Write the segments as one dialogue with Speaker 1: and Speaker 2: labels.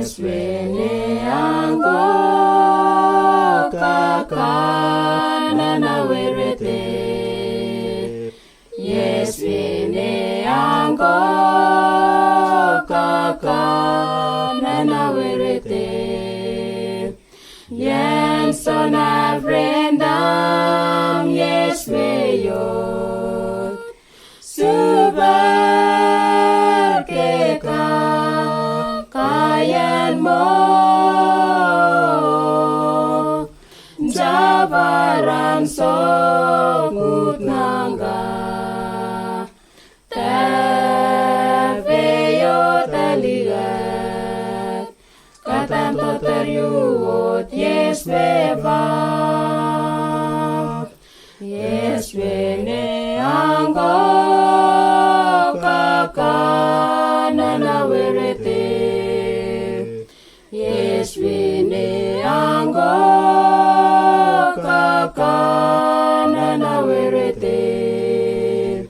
Speaker 1: Wene anggo kakana na werete. Yes, wene anggo kakana na werete. Yen sona vrendam yes weyot. Subar keka kayan mo. Jabaran sokut nangga. Teveyo taligat. Katanto teriuot yes weva. Yes wene anggo kakana na werete. Yes wene anggo kakana na werete.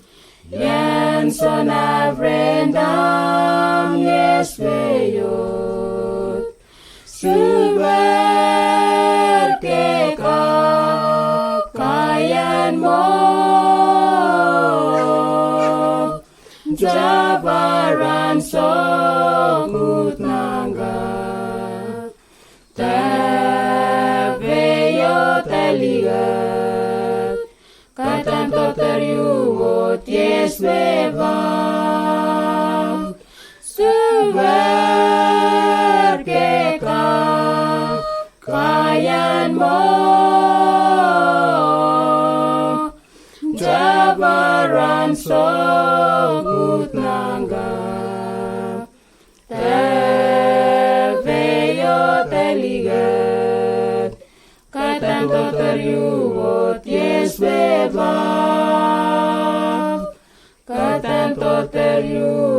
Speaker 1: Yen sona vrendam yes weyot. Subar keka kayan mo. Jabaran sokut nangga. Teveyo teligat. Katanto teriuot yes weva. Subar keka kayan mo. Jabaran sokut nangga. Teveyo teligat. Katanto teriuot yes weva. Katanto teriuot